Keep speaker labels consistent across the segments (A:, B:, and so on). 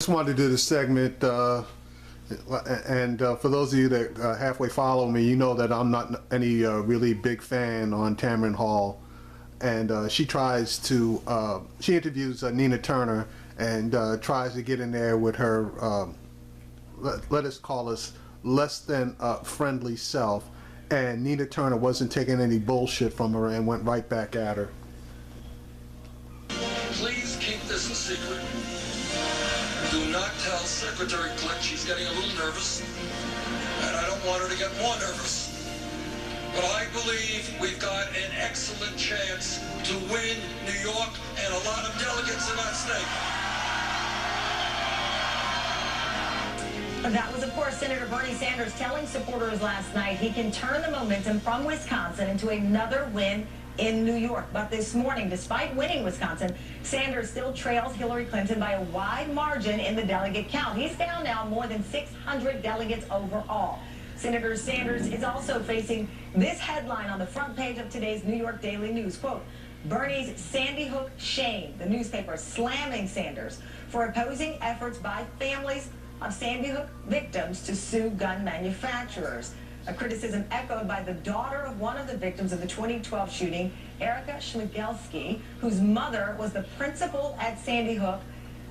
A: Just wanted to do this segment, and for those of you that halfway follow me, you know that I'm not any really big fan on Tameron Hall, and she tries to, she interviews Nina Turner and tries to get in there with her, let us call us less than friendly self, and Nina Turner wasn't taking any bullshit from her and went right back at her.
B: Please keep this a secret. Do not tell Secretary Click she's getting a little nervous, and I don't want her to get more nervous. But I believe we've got an excellent chance to win New York and a lot of delegates in that state.
C: That was, of course, Senator Bernie Sanders telling supporters last night he can turn the momentum from Wisconsin into another win in New York. But this morning, despite winning Wisconsin, Sanders still trails Hillary Clinton by a wide margin in the delegate count. He's down now more than 600 delegates overall. Senator Sanders is also facing this headline on the front page of today's New York Daily News. Quote, Bernie's Sandy Hook shame. The newspaper slamming Sanders for opposing efforts by families of Sandy Hook victims to sue gun manufacturers. A criticism echoed by the daughter of one of the victims of the 2012 shooting, Erica Schmigelski, whose mother was the principal at Sandy Hook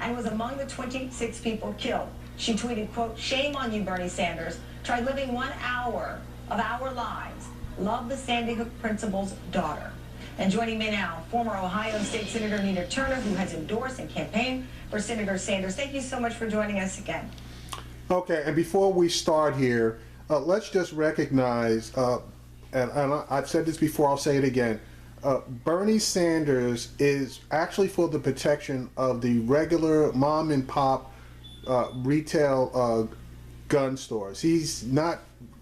C: and was among the 26 people killed. She tweeted, quote, shame on you, Bernie Sanders. Try living 1 hour of our lives. Love the Sandy Hook principal's daughter. And joining me now, former Ohio State Senator Nina Turner, who has endorsed and campaigned for Senator Sanders. Thank you so much for joining us again.
A: Okay, and before we start here, let's just recognize, and I've said this before, I'll say it again, Bernie Sanders is actually for the protection of the regular mom and pop retail gun stores. He's not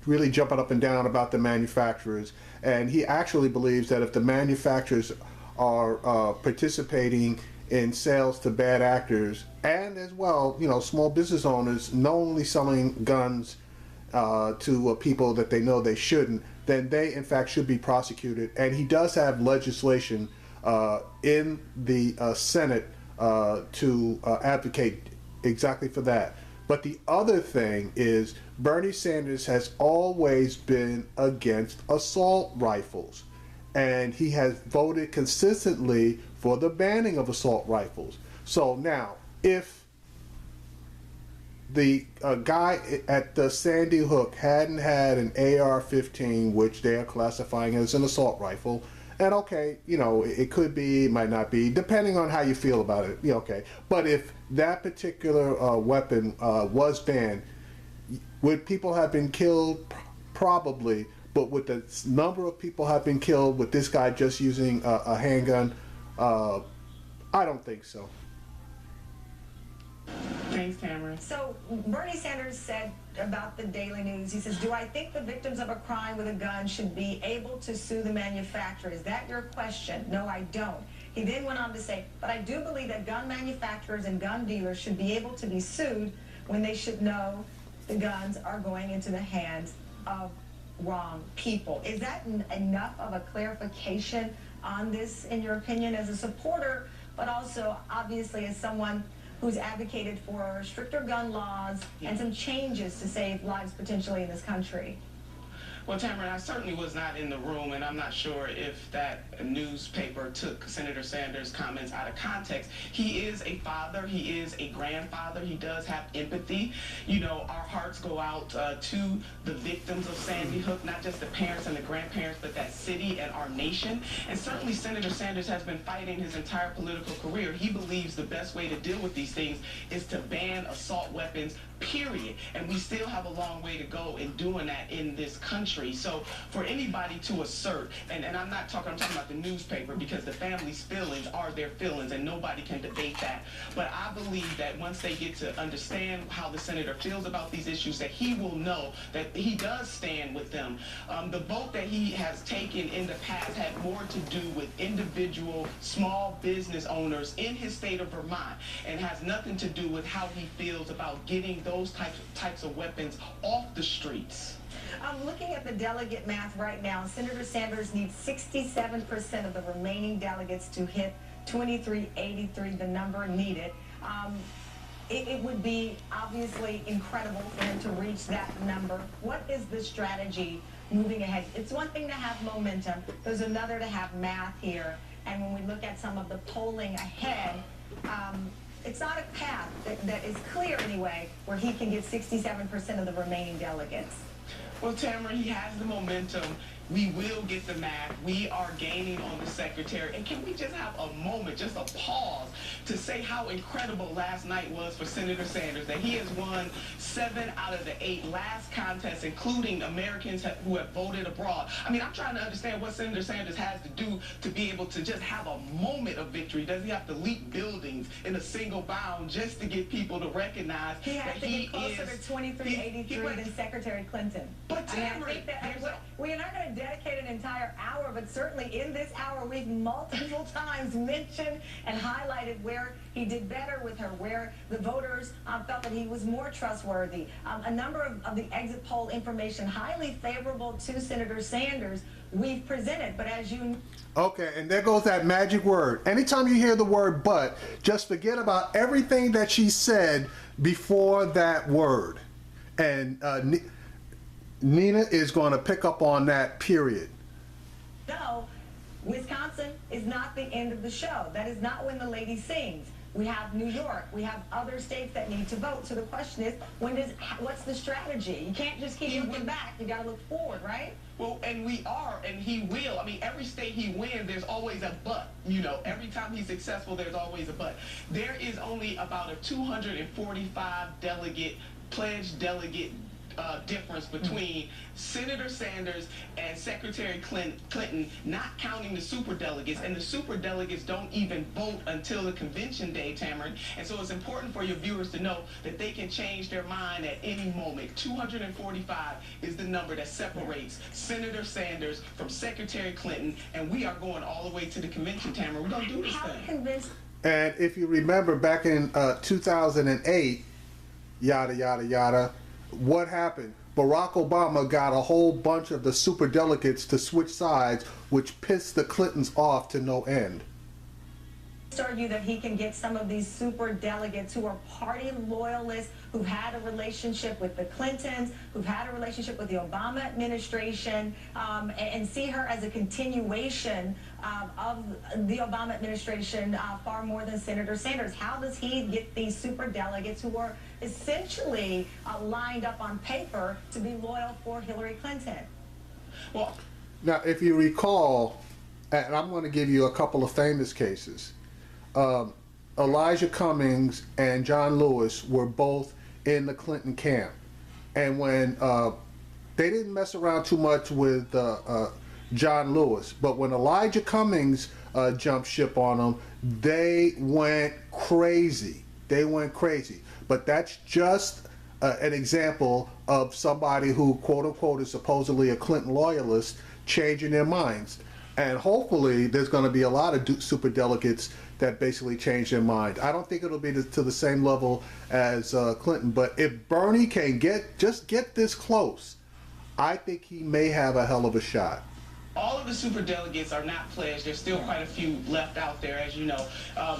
A: really jumping up and down about the manufacturers, and he actually believes that if the manufacturers are participating in sales to bad actors, and as well, you know, small business owners knowingly selling guns to people that they know they shouldn't, then they in fact should be prosecuted. And he does have legislation in the Senate to advocate exactly for that. But the other thing is Bernie Sanders has always been against assault rifles, and he has voted consistently for the banning of assault rifles. So now, if the guy at the Sandy Hook hadn't had an AR-15, which they are classifying as an assault rifle, and okay, you know, it could be, it might not be, depending on how you feel about it, yeah, okay. But if that particular weapon was banned, would people have been killed? Probably. But with the number of people have been killed with this guy just using a handgun, I don't think so.
D: Thanks, Tamron.
C: So Bernie Sanders said about the Daily News, he says, do I think the victims of a crime with a gun should be able to sue the manufacturer? Is that your question? No, I don't. He then went on to say, but I do believe that gun manufacturers and gun dealers should be able to be sued when they should know the guns are going into the hands of wrong people. Is that enough of a clarification on this, in your opinion, as a supporter, but also obviously as someone who's advocated for stricter gun laws and some changes to save lives potentially in this country?
D: Well, Tamron, I certainly was not in the room, and I'm not sure if that newspaper took Senator Sanders' comments out of context. He is a father. He is a grandfather. He does have empathy. You know, our hearts go out to the victims of Sandy Hook, not just the parents and the grandparents, but that city and our nation. And certainly Senator Sanders has been fighting his entire political career. He believes the best way to deal with these things is to ban assault weapons, period. And we still have a long way to go in doing that in this country. So for anybody to assert, and I'm talking about the newspaper, because the family's feelings are their feelings and nobody can debate that. But I believe that once they get to understand how the senator feels about these issues, that he will know that he does stand with them. The vote that he has taken in the past had more to do with individual small business owners in his state of Vermont, and has nothing to do with how he feels about getting those types of weapons off the streets.
C: I'm looking at the delegate math right now. Senator Sanders needs 67% of the remaining delegates to hit 2383, the number needed. it would be obviously incredible for him to reach that number. What is the strategy moving ahead? It's one thing to have momentum. There's another to have math here. And when we look at some of the polling ahead, it's not a path that is clear anyway, where he can get 67% of the remaining delegates.
D: Well, Tamron, he has the momentum. We will get the math. We are gaining on the secretary. And can we just have a moment, just a pause, to say how incredible last night was for Senator Sanders, that he has won 7 out of the 8 last contests, including Americans who have voted abroad. I mean, I'm trying to understand what Senator Sanders has to do to be able to just have a moment of victory. Does he have to leap buildings in a single bound just to get people to recognize
C: he has
D: that
C: to
D: he
C: get closer
D: is...
C: to 2383 than Secretary Clinton.
D: But Tamron,
C: I think that we are not going to dedicate an entire hour, but certainly in this hour we've multiple times mentioned and highlighted where he did better with her, where the voters felt that he was more trustworthy. A number of the exit poll information highly favorable to Senator Sanders we've presented, but as you...
A: Okay, and there goes that magic word. Anytime you hear the word but, just forget about everything that she said before that word. And Nina is going to pick up on that, period.
C: No, Wisconsin is not the end of the show. That is not when the lady sings. We have New York. We have other states that need to vote. So the question is, what's the strategy? You can't just keep looking back. You got to look forward, right?
D: Well, and we are, and he will. I mean, every state he wins, there's always a but. You know, every time he's successful, there's always a but. There is only about a 245 delegate, pledged delegate difference between Senator Sanders and Secretary Clinton, not counting the superdelegates, and the superdelegates don't even vote until the convention day, Tamron. And so it's important for your viewers to know that they can change their mind at any moment. 245 is the number that separates Senator Sanders from Secretary Clinton, and we are going all the way to the convention, Tamron. We're going to do this thing.
A: And if you remember back in 2008, yada, yada, yada, what happened? Barack Obama got a whole bunch of the superdelegates to switch sides, which pissed the Clintons off to no end.
C: Argue that he can get some of these super delegates who are party loyalists, who've had a relationship with the Clintons, who've had a relationship with the Obama administration, and see her as a continuation of the Obama administration far more than Senator Sanders. How does he get these super delegates who are essentially lined up on paper to be loyal for Hillary Clinton?
A: Well, now, if you recall, and I'm going to give you a couple of famous cases. Elijah Cummings and John Lewis were both in the Clinton camp, and when they didn't mess around too much with John Lewis, but when Elijah Cummings jumped ship on them, they went crazy. They went crazy. But that's just an example of somebody who, quote unquote, is supposedly a Clinton loyalist changing their minds. And hopefully there's going to be a lot of superdelegates that basically change their mind. I don't think it'll be to the same level as Clinton, but if Bernie can just get this close, I think he may have a hell of a shot.
D: All of the superdelegates are not pledged. There's still quite a few left out there, as you know.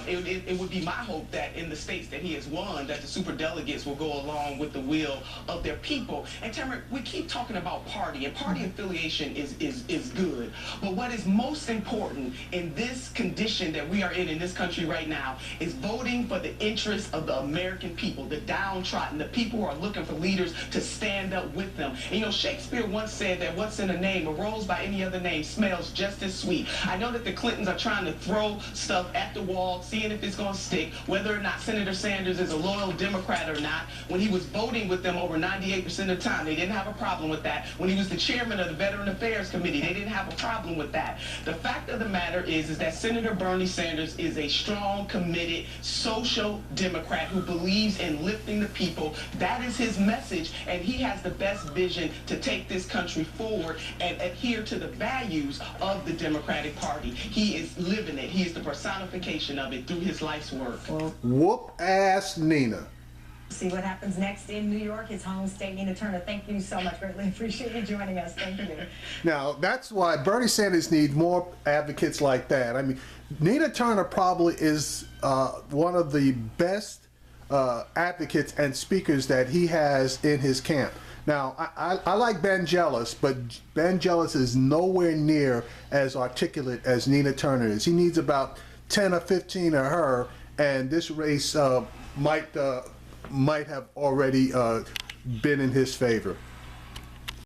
D: It would be my hope that in the states that he has won, that the superdelegates will go along with the will of their people. And Tamron, we keep talking about party, and party affiliation is good. But what is most important in this condition that we are in this country right now is voting for the interests of the American people, the downtrodden, the people who are looking for leaders to stand up with them. And you know, Shakespeare once said that what's in a name, a rose by any other name, smells just as sweet. I know that the Clintons are trying to throw stuff at the wall, seeing if it's going to stick, whether or not Senator Sanders is a loyal Democrat or not. When he was voting with them over 98% of the time, they didn't have a problem with that. When he was the chairman of the Veteran Affairs Committee, they didn't have a problem with that. The fact of the matter is that Senator Bernie Sanders is a strong, committed, social Democrat who believes in lifting the people. That is his message, and he has the best vision to take this country forward and adhere to the values of the Democratic Party. He is living it. He is the personification of it through his life's work.
A: Whoop ass Nina.
C: See what happens next in New York, his home state. Nina Turner, thank you so much. Greatly appreciate you joining us. Thank you.
A: Now, that's why Bernie Sanders needs more advocates like that. I mean, Nina Turner probably is one of the best advocates and speakers that he has in his camp. Now, I like Ben Jealous, but Ben Jealous is nowhere near as articulate as Nina Turner is. He needs about 10 or 15 of her, and this race might have already been in his favor.